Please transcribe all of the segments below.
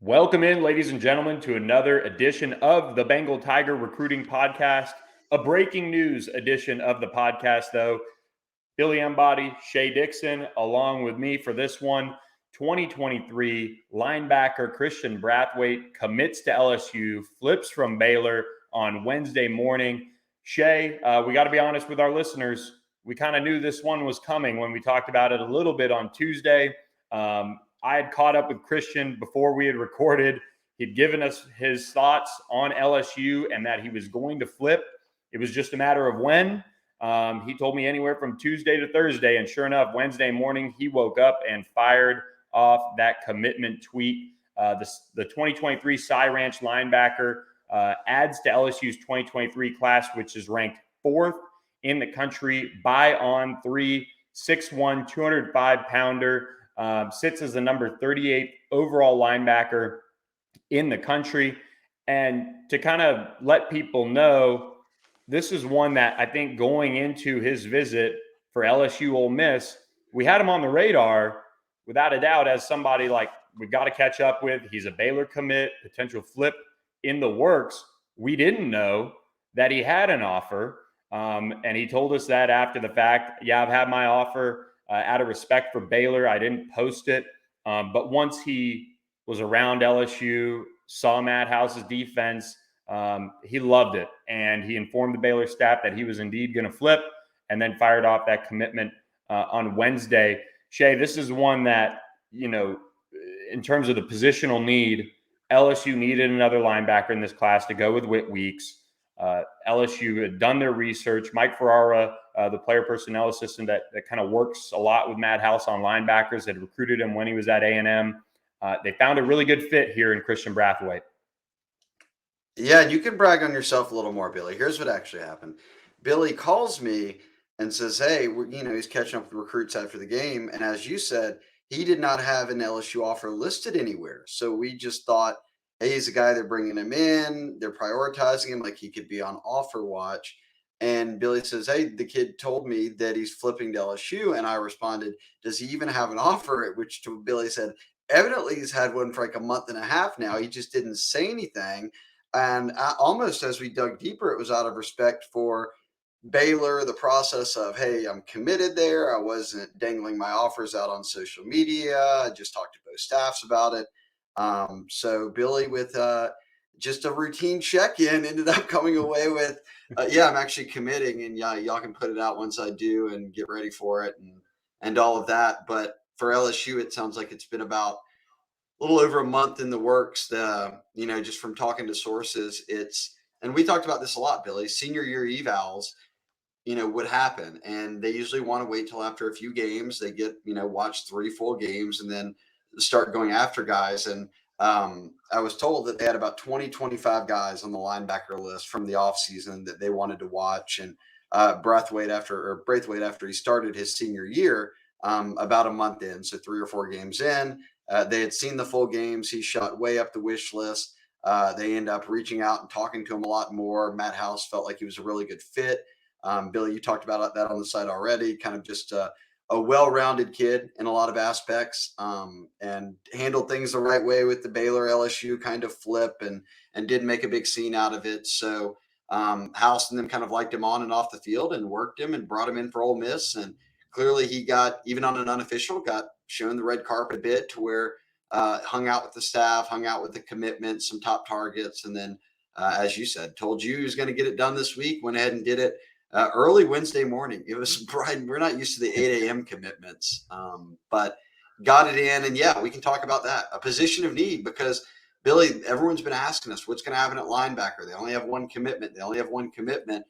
Welcome in, ladies and gentlemen, to another edition of the Bengal Tiger Recruiting Podcast. A breaking news edition of the podcast, though. Billy Embody, Shea Dixon, along with me for this one. 2023 linebacker Christian Brathwaite commits to LSU, flips from Baylor on Wednesday morning. Shea, we got to be honest with our listeners. We kind of knew this one was coming when we talked about it a little bit on Tuesday. I had caught up with Christian before we had recorded. He'd given us his thoughts on LSU and that he was going to flip. It was just a matter of when. He told me anywhere from Tuesday to Thursday, and sure enough, Wednesday morning, he woke up and fired off that commitment tweet. The 2023 Cy Ranch linebacker adds to LSU's 2023 class, which is ranked fourth in the country by on 3, 6'1", 205-pounder. Sits as the number 38 overall linebacker in the country. And to kind of let people know, this is one that I think going into his visit for LSU Ole Miss, we had him on the radar without a doubt as somebody like we've got to catch up with. He's a Baylor commit, potential flip in the works. We didn't know that he had an offer. And he told us that after the fact. Yeah, I've had my offer. Out of respect for Baylor, I didn't post it. But once he was around LSU, saw Matt House's defense, he loved it. And he informed the Baylor staff that he was indeed going to flip and then fired off that commitment on Wednesday. Shea, this is one that, in terms of the positional need, LSU needed another linebacker in this class to go with Whit Weeks. LSU had done their research. Mike Ferrara, the player personnel assistant that kind of works a lot with Matt House on linebackers, had recruited him when he was at A&M. They found a really good fit here in Christian Brathwaite. Yeah, and you can brag on yourself a little more, Billy. Here's what actually happened. Billy calls me and says, hey, he's catching up with recruits after the game. And as you said, he did not have an LSU offer listed anywhere. So we just thought, hey, he's a guy, they're bringing him in. They're prioritizing him like he could be on offer watch. And Billy says, hey, the kid told me that he's flipping to LSU. And I responded, does he even have an offer? At which Billy said, evidently he's had one for like a month and a half now. He just didn't say anything. And almost as we dug deeper, it was out of respect for Baylor, the process of, hey, I'm committed there. I wasn't dangling my offers out on social media. I just talked to both staffs about it. So Billy, with just a routine check-in, ended up coming away with, yeah, I'm actually committing, and yeah, y'all can put it out once I do and get ready for it and all of that. But for LSU, it sounds like it's been about a little over a month in the works. Just from talking to sources, and we talked about this a lot, Billy. Senior year evals, would happen, and they usually want to wait till after a few games. They get, watch 3 full games and then start going after guys. And I was told that they had about 25 guys on the linebacker list from the offseason that they wanted to watch. And Brathwaite after he started his senior year, about a month in, so 3 or 4 games in, they had seen the full games. He shot way up the wish list. They end up reaching out and talking to him a lot more. Matt House felt like he was a really good fit. Billy, you talked about that on the site already, kind of just a well-rounded kid in a lot of aspects, and handled things the right way with the Baylor LSU kind of flip and did make a big scene out of it. So House and them kind of liked him on and off the field and worked him and brought him in for Ole Miss. And clearly he got, even on an unofficial, got shown the red carpet a bit to where hung out with the staff, hung out with the commitment, some top targets. And then, as you said, told you he was going to get it done this week, went ahead and did it. Early Wednesday morning. It was bright. We're not used to the 8 a.m. commitments, but got it in. And yeah, we can talk about that. A position of need, because Billy, everyone's been asking us what's going to happen at linebacker. They only have one commitment.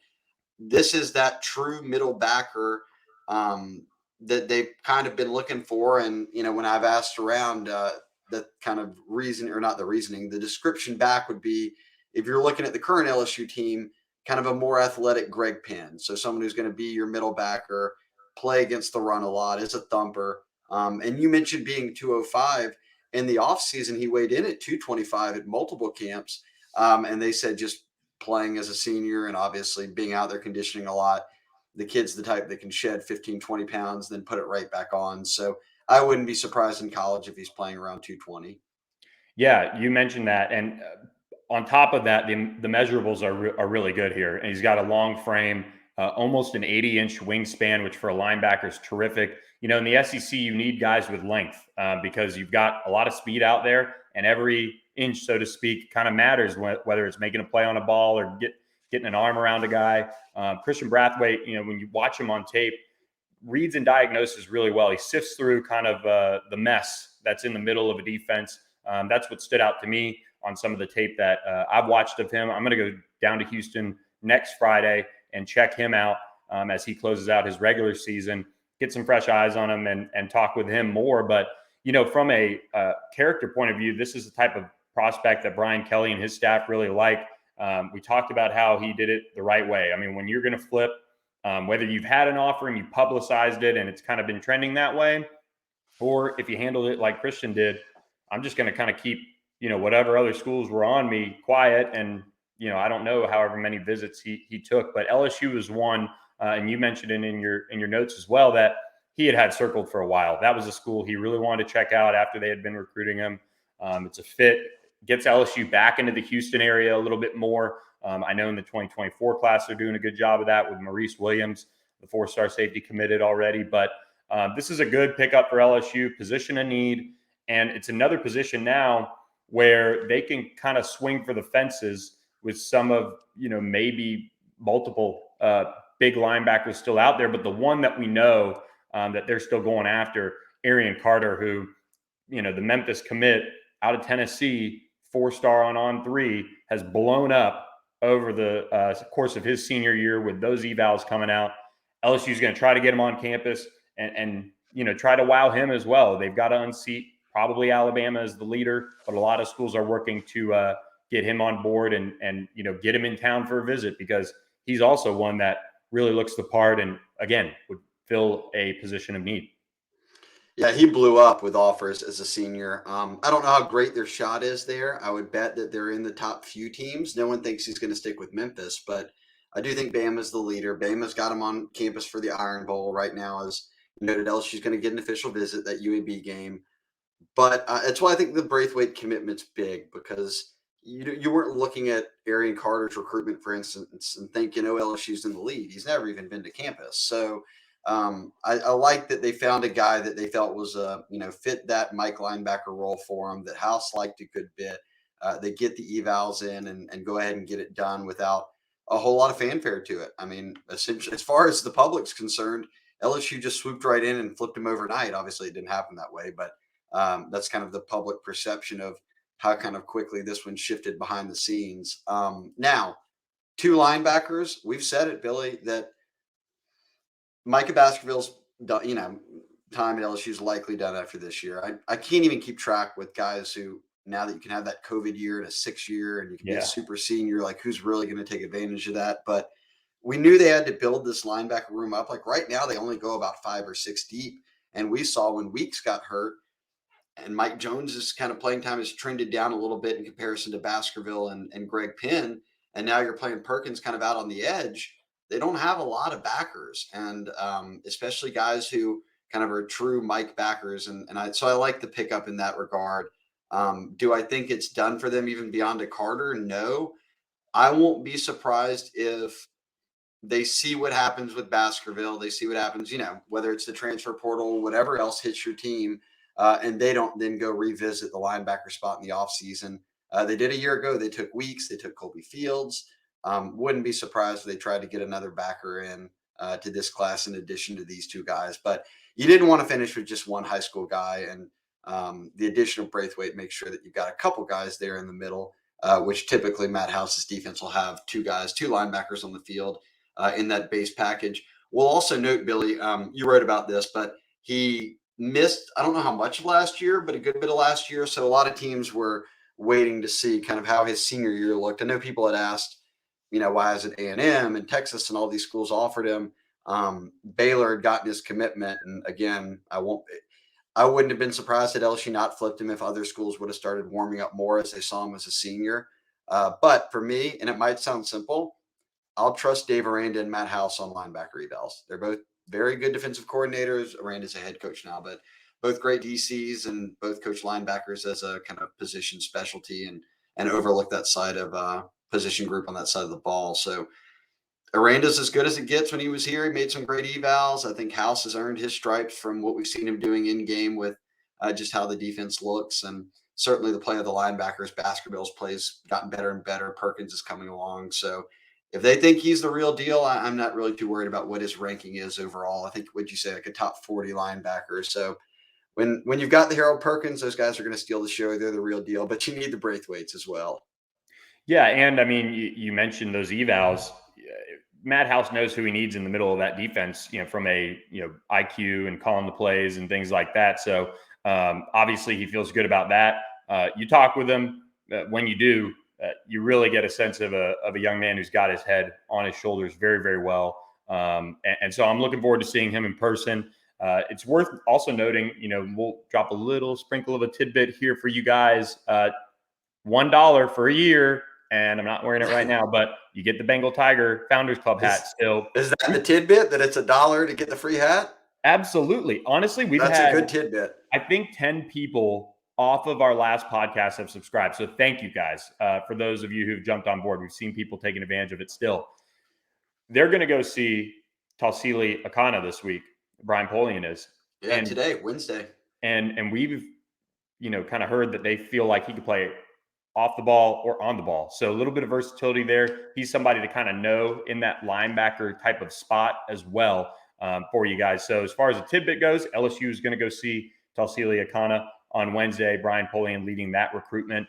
This is that true middle backer that they've kind of been looking for. And, when I've asked around, the kind of reason, or not the reasoning, the description back would be, if you're looking at the current LSU team, kind of a more athletic Greg Penn. So someone who's going to be your middle backer, play against the run a lot, is a thumper. And you mentioned being 205. In the offseason, he weighed in at 225 at multiple camps. And they said just playing as a senior and obviously being out there conditioning a lot, the kid's the type that can shed 15, 20 pounds, then put it right back on. So I wouldn't be surprised in college if he's playing around 220. Yeah, you mentioned that, and on top of that, the measurables are really good here. And he's got a long frame, almost an 80-inch wingspan, which for a linebacker is terrific. You know, in the SEC, you need guys with length because you've got a lot of speed out there, and every inch, so to speak, kind of matters whether it's making a play on a ball or getting an arm around a guy. Christian Brathwaite, you know, when you watch him on tape, reads and diagnoses really well. He sifts through kind of the mess that's in the middle of a defense. That's what stood out to me on some of the tape that I've watched of him. I'm going to go down to Houston next Friday and check him out as he closes out his regular season, get some fresh eyes on him and talk with him more. But, you know, from a character point of view, this is the type of prospect that Brian Kelly and his staff really like. We talked about how he did it the right way. I mean, when you're going to flip, whether you've had an offer and you publicized it and it's kind of been trending that way, or if you handled it like Christian did, I'm just going to kind of keep, you know, whatever other schools were on me quiet. And, you know, I don't know however many visits he took, but LSU was one. And you mentioned it in your notes as well that he had circled for a while. That was a school he really wanted to check out after they had been recruiting him. It's a fit, gets LSU back into the Houston area a little bit more. I know in the 2024 class, they're doing a good job of that with Maurice Williams, the 4-star safety committed already. But this is a good pickup for LSU, position of need. And it's another position now where they can kind of swing for the fences with some of, you know, maybe multiple big linebackers still out there. But the one that we know that they're still going after, Arian Carter, who, you know, the Memphis commit out of Tennessee, 4-star on 3, has blown up over the course of his senior year with those evals coming out. LSU is going to try to get him on campus and you know, try to wow him as well. They've got to unseat probably Alabama as the leader, but a lot of schools are working to get him on board and you know, get him in town for a visit because he's also one that really looks the part and again would fill a position of need. Yeah, he blew up with offers as a senior. I don't know how great their shot is there. I would bet that they're in the top few teams. No one thinks he's going to stick with Memphis, but I do think Bama's the leader. Bama's got him on campus for the Iron Bowl right now. As you noted, LSU's going to get an official visit, that UAB game. But that's why I think the Braithwaite commitment's big, because you weren't looking at Arian Carter's recruitment, for instance, and thinking, oh, LSU's in the lead. He's never even been to campus. So I like that they found a guy that they felt was, fit that Mike linebacker role for him, that House liked a good bit. They get the evals in and go ahead and get it done without a whole lot of fanfare to it. I mean, essentially, as far as the public's concerned, LSU just swooped right in and flipped him overnight. Obviously, it didn't happen that way, but that's kind of the public perception of how kind of quickly this one shifted behind the scenes. Now, 2 linebackers. We've said it, Billy, that Micah Baskerville's done, time at LSU is likely done after this year. I can't even keep track with guys who, now that you can have that COVID year and a 6th year and you can be a Yeah. super senior, like who's really going to take advantage of that? But we knew they had to build this linebacker room up. Like right now, they only go about 5 or 6 deep. And we saw when Weeks got hurt, and Mike Jones's kind of playing time has trended down a little bit in comparison to Baskerville and Greg Penn. And now you're playing Perkins kind of out on the edge. They don't have a lot of backers, and especially guys who kind of are true Mike backers. So I like the pickup in that regard. Do I think it's done for them even beyond a Carter? No. I won't be surprised if they see what happens with Baskerville. They see what happens, whether it's the transfer portal, whatever else hits your team, and they don't then go revisit the linebacker spot in the offseason. They did a year ago. They took Weeks. They took Colby Fields. Wouldn't be surprised if they tried to get another backer in to this class in addition to these 2 guys. But you didn't want to finish with just one high school guy. And the addition of Braithwaite makes sure that you've got a couple guys there in the middle, which typically Matt House's defense will have 2 guys, 2 linebackers on the field in that base package. We'll also note, Billy, you wrote about this, but he missed, I don't know how much of last year, but a good bit of last year. So a lot of teams were waiting to see kind of how his senior year looked. I know people had asked, why isn't A&M and Texas and all these schools offered him? Baylor had gotten his commitment. And again, I wouldn't have been surprised had LSU not flipped him if other schools would have started warming up more as they saw him as a senior. But for me, and it might sound simple, I'll trust Dave Aranda and Matt House on linebacker evals. They're both very good defensive coordinators. Aranda's a head coach now, but both great DCs and both coach linebackers as a kind of position specialty and overlook that side of position group on that side of the ball. So Aranda's as good as it gets when he was here. He made some great evals. I think House has earned his stripes from what we've seen him doing in game with just how the defense looks. And certainly the play of the linebackers, Baskerville's plays gotten better and better. Perkins is coming along. So if they think he's the real deal, I'm not really too worried about what his ranking is overall. I think, would you say, like a top 40 linebacker. So when you've got the Harold Perkins, those guys are going to steal the show. They're the real deal, but you need the Braithwaites as well. Yeah, and I mean, you mentioned those evals. Matt House knows who he needs in the middle of that defense, from a IQ and calling the plays and things like that. So obviously he feels good about that. You talk with him when you do, you really get a sense of a young man who's got his head on his shoulders very, very well. And so I'm looking forward to seeing him in person. It's worth also noting, we'll drop a little sprinkle of a tidbit here for you guys. $1 for a year. And I'm not wearing it right now, but you get the Bengal Tiger Founders Club hat still. Is that the tidbit that it's $1 to get the free hat? Absolutely. Honestly, That's a good tidbit. I think 10 people off of our last podcast have subscribed. So thank you guys. For those of you who've jumped on board, we've seen people taking advantage of it still. They're going to go see Tausili Akana this week. Brian Polian is. Yeah, and today, Wednesday. And we've, kind of heard that they feel like he could play off the ball or on the ball. So a little bit of versatility there. He's somebody to kind of know in that linebacker type of spot as well for you guys. So as far as the tidbit goes, LSU is going to go see Tausili Akana on Wednesday. Brian Polian leading that recruitment.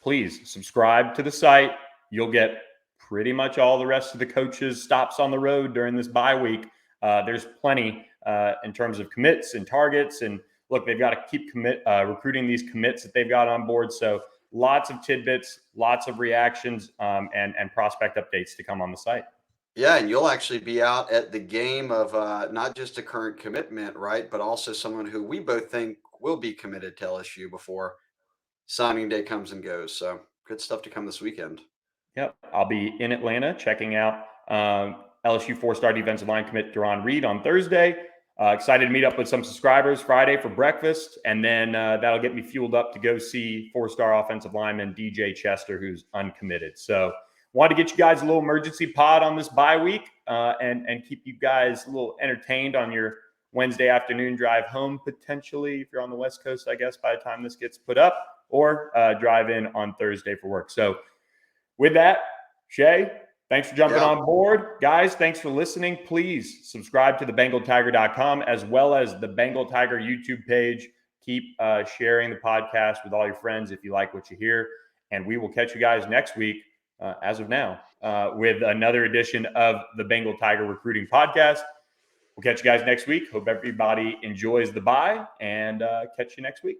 Please subscribe to the site. You'll get pretty much all the rest of the coaches' stops on the road during this bye week. There's plenty in terms of commits and targets, and look, they've got to keep recruiting these commits that they've got on board. So lots of tidbits, lots of reactions, and prospect updates to come on the site. Yeah, and you'll actually be out at the game of not just a current commitment, right, but also someone who we both think will be committed to LSU before signing day comes and goes. So good stuff to come this weekend. Yep, I'll be in Atlanta checking out LSU four-star defensive line commit Deron Reed on Thursday. Excited to meet up with some subscribers Friday for breakfast, and then that'll get me fueled up to go see four-star offensive lineman DJ Chester, who's uncommitted. So wanted to get you guys a little emergency pod on this bye week and keep you guys a little entertained on your Wednesday afternoon drive home, potentially, if you're on the West Coast, I guess, by the time this gets put up, or drive in on Thursday for work. So with that, Shea, thanks for jumping on board. Guys, thanks for listening. Please subscribe to thebengaltiger.com as well as the Bengal Tiger YouTube page. Keep sharing the podcast with all your friends if you like what you hear. And we will catch you guys next week, as of now, with another edition of the Bengal Tiger Recruiting Podcast. We'll catch you guys next week. Hope everybody enjoys the bye, and catch you next week.